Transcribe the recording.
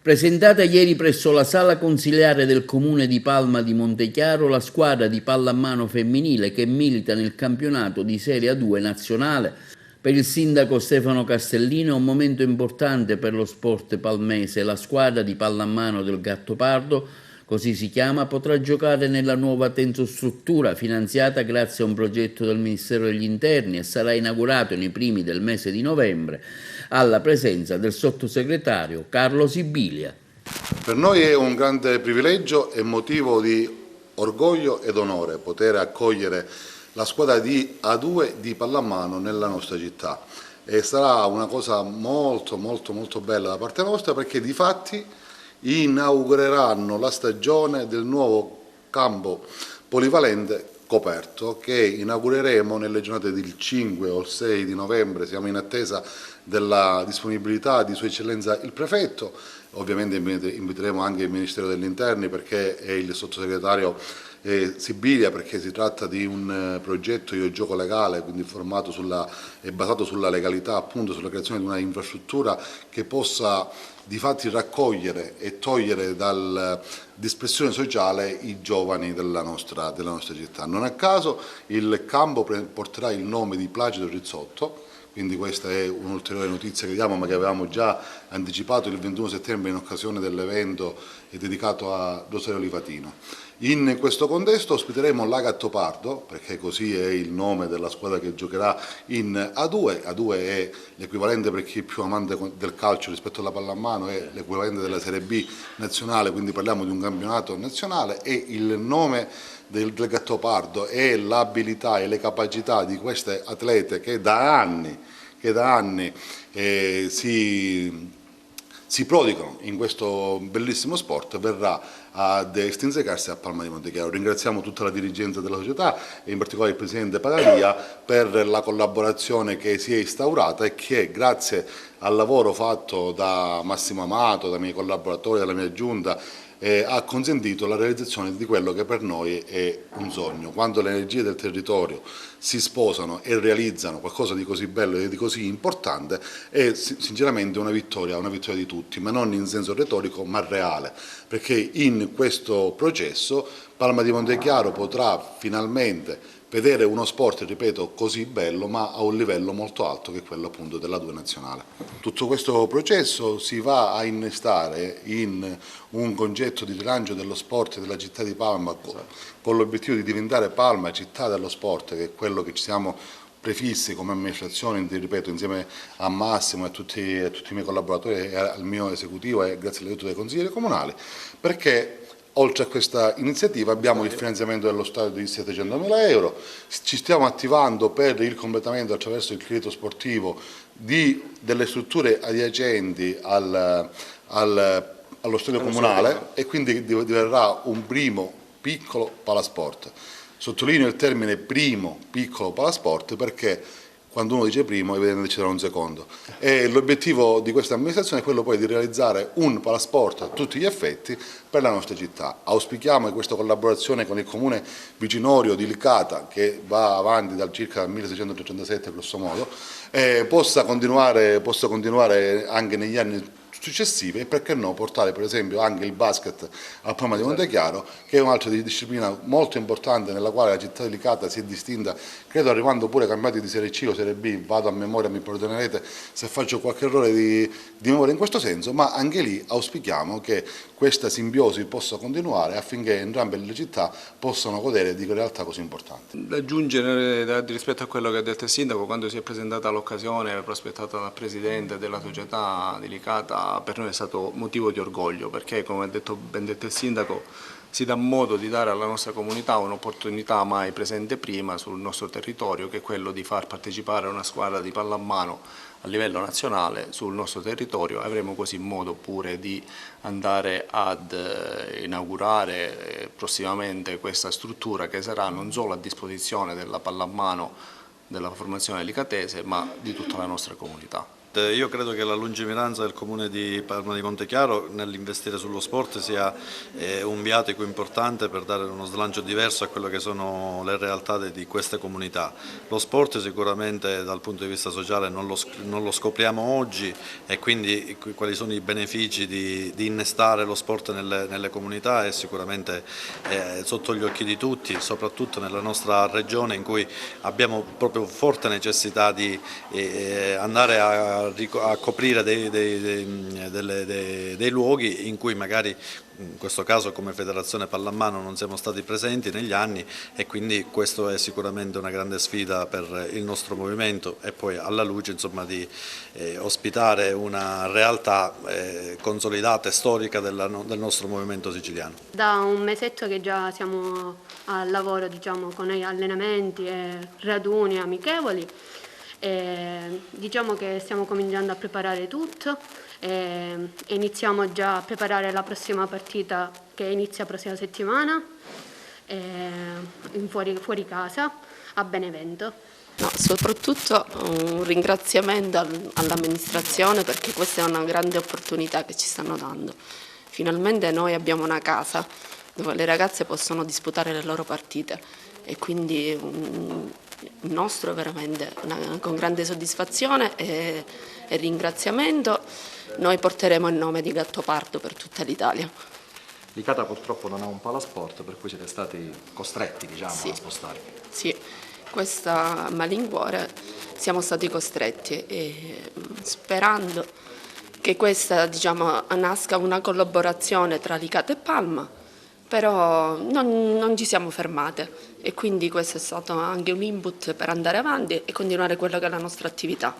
Presentata ieri presso la sala consiliare del comune di Palma di Montechiaro la squadra di pallamano femminile che milita nel campionato di Serie A2 nazionale. Per il sindaco Stefano Castellino è un momento importante per lo sport palmese. La squadra di pallamano del Gattopardo, così si chiama, potrà giocare nella nuova tensostruttura finanziata grazie a un progetto del Ministero degli Interni e sarà inaugurato nei primi del mese di novembre alla presenza del sottosegretario Carlo Sibilia. Per noi è un grande privilegio e motivo di orgoglio ed onore poter accogliere la squadra di A2 di pallamano nella nostra città e sarà una cosa molto bella da parte nostra, perché di fatti inaugureranno la stagione del nuovo campo polivalente coperto che inaugureremo nelle giornate del 5 o il 6 di novembre. Siamo in attesa della disponibilità di Sua Eccellenza il Prefetto. Ovviamente inviteremo anche il Ministero degli Interni, perché è il sottosegretario Sibilia, perché si tratta di un progetto Io Gioco legale, quindi è basato sulla legalità, appunto sulla creazione di una infrastruttura che possa di fatti raccogliere e togliere dall'espressione sociale i giovani della nostra città. Non a caso il campo porterà il nome di Placido Rizzotto. Quindi questa è un'ulteriore notizia che diamo, ma che avevamo già anticipato il 21 settembre in occasione dell'evento dedicato a Rosario Livatino. In questo contesto ospiteremo la Gattopardo, perché così è il nome della squadra che giocherà in A2. A2 è l'equivalente, per chi è più amante del calcio rispetto alla pallamano, è l'equivalente della Serie B nazionale, quindi parliamo di un campionato nazionale, e il nome del Gattopardo e l'abilità e le capacità di queste atlete che da anni si prodigano in questo bellissimo sport verrà ad estrinsecarsi a Palma di Montechiaro. Ringraziamo tutta la dirigenza della società e in particolare il presidente Padalia per la collaborazione che si è instaurata e che, grazie al lavoro fatto da Massimo Amato, dai miei collaboratori, dalla mia giunta, ha consentito la realizzazione di quello che per noi è un sogno. Quando le energie del territorio si sposano e realizzano qualcosa di così bello e di così importante, è sinceramente una vittoria di tutti, ma non in senso retorico ma reale, perché in questo processo Palma di Montechiaro potrà finalmente vedere uno sport, ripeto, così bello, ma a un livello molto alto, che è quello appunto della A2 nazionale. Tutto questo processo si va a innestare in un concetto di rilancio dello sport della città di Palma, con l'obiettivo di diventare Palma città dello sport, che è quello che ci siamo prefissi come amministrazione, ripeto, insieme a Massimo e a tutti i miei collaboratori e al mio esecutivo, e grazie all'aiuto dei consiglieri comunali, perché oltre a questa iniziativa abbiamo il finanziamento dello Stato di 700.000 euro, ci stiamo attivando per il completamento attraverso il credito sportivo delle strutture adiacenti allo stadio comunale, e quindi diverrà un primo piccolo palasport. Sottolineo il termine primo piccolo palasport perché quando uno dice primo evidentemente ci sarà un secondo, e l'obiettivo di questa amministrazione è quello poi di realizzare un palasport a tutti gli effetti per la nostra città. Auspichiamo che questa collaborazione con il comune vicinorio di Licata, che va avanti dal circa 1637 grosso modo, possa continuare anche negli anni successive, e perché no portare per esempio anche il basket a Palma di Montechiaro, che è un'altra disciplina molto importante nella quale la città di Licata si è distinta, credo arrivando pure ai campionati di Serie C o Serie B. Vado a memoria, mi perdonerete se faccio qualche errore di memoria in questo senso, ma anche lì auspichiamo che questa simbiosi possa continuare affinché entrambe le città possano godere di realtà così importanti. Da aggiungere rispetto a quello che ha detto il Sindaco, quando si è presentata l'occasione prospettata dal Presidente della società di Licata, per noi è stato motivo di orgoglio, perché come ha ben detto il Sindaco si dà modo di dare alla nostra comunità un'opportunità mai presente prima sul nostro territorio, che è quello di far partecipare una squadra di pallamano a livello nazionale sul nostro territorio. Avremo così modo pure di andare ad inaugurare prossimamente questa struttura, che sarà non solo a disposizione della pallamano della formazione licatese, ma di tutta la nostra comunità. Io credo che la lungimiranza del Comune di Palma di Montechiaro nell'investire sullo sport sia un viatico importante per dare uno slancio diverso a quello che sono le realtà di queste comunità. Lo sport sicuramente dal punto di vista sociale non lo scopriamo oggi, e quindi quali sono i benefici di innestare lo sport nelle comunità è sicuramente sotto gli occhi di tutti, soprattutto nella nostra regione in cui abbiamo proprio forte necessità di andare a coprire dei luoghi in cui magari in questo caso come Federazione Pallamano non siamo stati presenti negli anni, e quindi questo è sicuramente una grande sfida per il nostro movimento, e poi alla luce insomma di ospitare una realtà consolidata e storica del nostro movimento siciliano. Da un mesetto che già siamo al lavoro, diciamo, con gli allenamenti e raduni amichevoli. Diciamo che stiamo cominciando a preparare tutto e iniziamo già a preparare la prossima partita che inizia la prossima settimana fuori casa a Benevento. No, soprattutto un ringraziamento all'amministrazione, perché questa è una grande opportunità che ci stanno dando. Finalmente noi abbiamo una casa dove le ragazze possono disputare le loro partite, e quindi il nostro è veramente con grande soddisfazione e ringraziamento. Noi porteremo il nome di Gattopardo per tutta l'Italia. Licata purtroppo non ha un palasport, per cui siete stati costretti, diciamo, Sì. a spostare. Sì, questa a malincuore siamo stati costretti, e sperando che questa, diciamo, nasca una collaborazione tra Licata e Palma, però non ci siamo fermate, e quindi questo è stato anche un input per andare avanti e continuare quello che è la nostra attività.